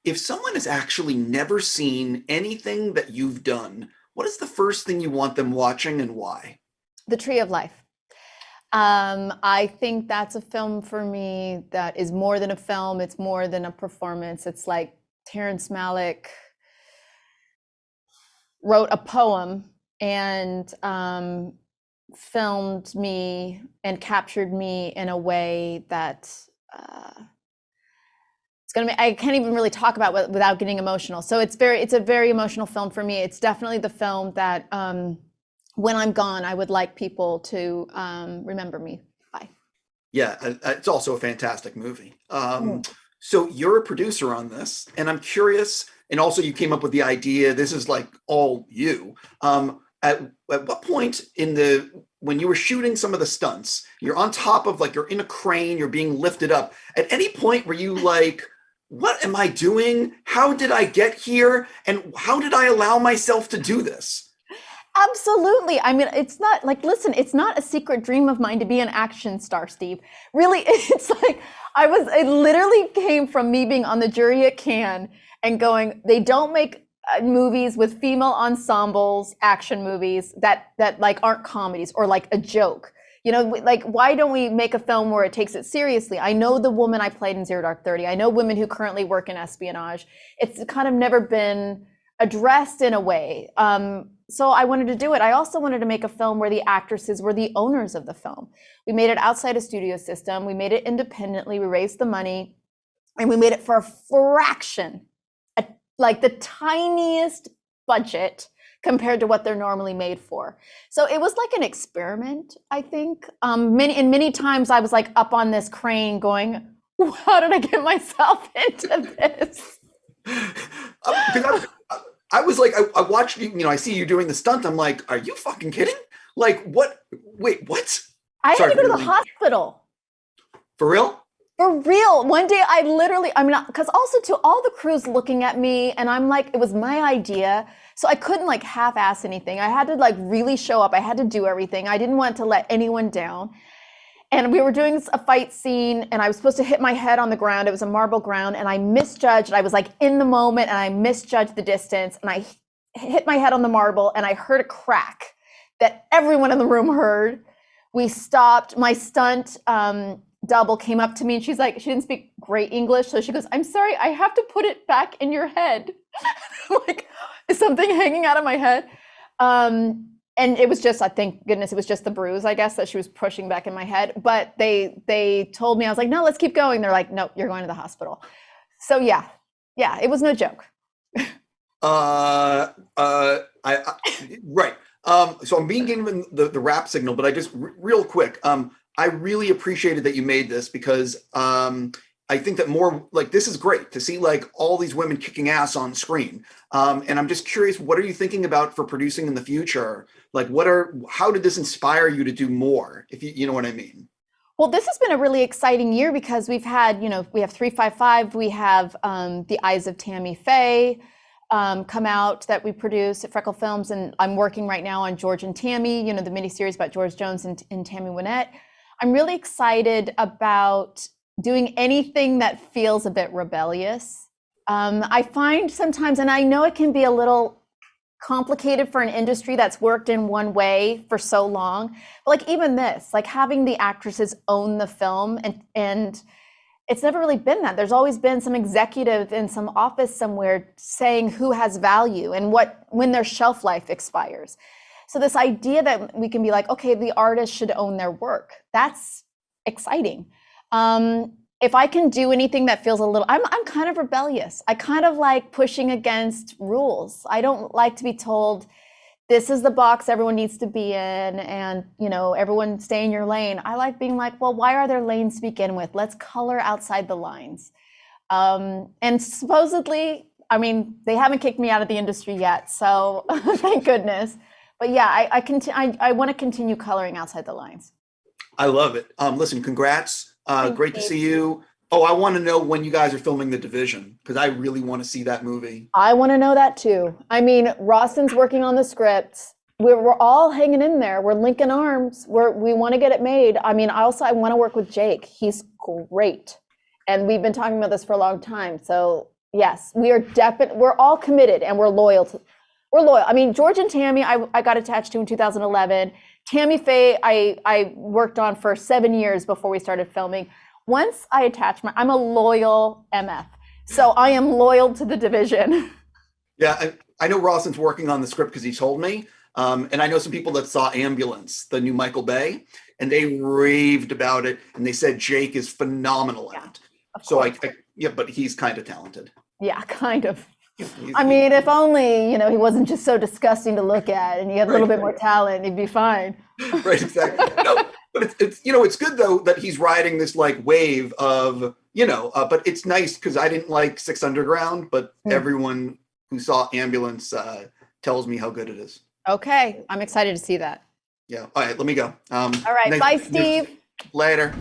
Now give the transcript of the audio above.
If someone has actually never seen anything that you've done, what is the first thing you want them watching and why? The Tree of Life. I think that's a film for me that is more than a film. It's more than a performance. It's like Terrence Malick wrote a poem and filmed me and captured me in a way that I can't even really talk about without getting emotional. So it's a very emotional film for me. It's definitely the film that when I'm gone, I would like people to remember me by. Yeah, it's also a fantastic movie. So you're a producer on this, and I'm curious, and also you came up with the idea, this is like all you. At what point when you were shooting some of the stunts, you're on top of, like, you're in a crane, you're being lifted up. At any point were you like, what am I doing? How did I get here? And how did I allow myself to do this? Absolutely. I mean, it's not like, listen, it's not a secret dream of mine to be an action star, Steve. Really, it's like, it literally came from me being on the jury at Cannes and going, they don't make movies with female ensembles, action movies that like aren't comedies or like a joke. You know, like, why don't we make a film where it takes it seriously? I know the woman I played in Zero Dark 30. I know women who currently work in espionage. It's kind of never been addressed in a way. So I wanted to do it. I also wanted to make a film where the actresses were the owners of the film. We made it outside a studio system. We made it independently. We raised the money, and we made it for a fraction, like the tiniest budget compared to what they're normally made for. So it was like an experiment, I think. Many times I was like up on this crane going, how did I get myself into this? I was like, I watched you, I see you doing the stunt. I'm like, are you fucking kidding? Like, what? Wait, what? I had to go to the hospital. For real? For real. One day because also to all the crews looking at me, and I'm like, it was my idea. So I couldn't like half-ass anything. I had to like really show up. I had to do everything. I didn't want to let anyone down. And we were doing a fight scene, and I was supposed to hit my head on the ground. It was a marble ground, and I misjudged. I was like in the moment, and I misjudged the distance, and I hit my head on the marble, and I heard a crack that everyone in the room heard. We stopped. My stunt double came up to me, and she's like, she didn't speak great English, so she goes, I'm sorry, I have to put it back in your head. I'm like, is something hanging out of my head? And it was just, thank goodness, it was just the bruise, I guess, that she was pushing back in my head. But they told me, I was like, no, let's keep going. They're like, no, you're going to the hospital. So yeah, it was no joke. Right. So I'm being given the rap signal, but I just real quick, I really appreciated that you made this because I think that more like this is great to see like all these women kicking ass on screen. And I'm just curious, what are you thinking about for producing in the future? Like, how did this inspire you to do more? If you know what I mean? Well, this has been a really exciting year because we've had, we have 355, we have The Eyes of Tammy Faye come out that we produce at Freckle Films. And I'm working right now on George and Tammy, the miniseries about George Jones and Tammy Wynette. I'm really excited about doing anything that feels a bit rebellious. I find sometimes, and I know it can be a little complicated for an industry that's worked in one way for so long, but like even this, like having the actresses own the film, and it's never really been that. There's always been some executive in some office somewhere saying who has value and when their shelf life expires. So this idea that we can be like, okay, the artist should own their work, that's exciting. If I can do anything that feels I'm kind of rebellious. I kind of like pushing against rules. I don't like to be told, this is the box everyone needs to be in, and everyone stay in your lane. I like being like, well, why are there lanes to begin with? Let's color outside the lines. And supposedly, they haven't kicked me out of the industry yet, so thank goodness. But yeah, I want to continue coloring outside the lines. I love it. Listen, congrats. Great to see you. Oh, I want to know when you guys are filming The Division, because I really want to see that movie. I want to know that too. Rawson's working on the script. We're all hanging in there. We're linking arms. We want to get it made. I want to work with Jake. He's great. And we've been talking about this for a long time. So Yes, we are definitely, we're all committed and we're loyal. I mean, George and Tammy, I got attached to in 2011. Tammy Faye, I worked on for 7 years before we started filming. Once I attach I'm a loyal MF. So I am loyal to the division. Yeah, I know Rawson's working on the script because he told me. And I know some people that saw Ambulance, the new Michael Bay, and they raved about it. And they said Jake is phenomenal in it. So yeah, but he's kind of talented. Yeah, kind of. I mean, if only, you know, he wasn't just so disgusting to look at and he had a little bit more talent, he'd be fine. Right, exactly. No, but it's you know, it's good though that he's riding this like wave of, you know, but it's nice because I didn't like Six Underground, but everyone who saw Ambulance tells me how good it is. Okay, I'm excited to see that. Yeah. All right, let me go. All right, bye, Steve. Later.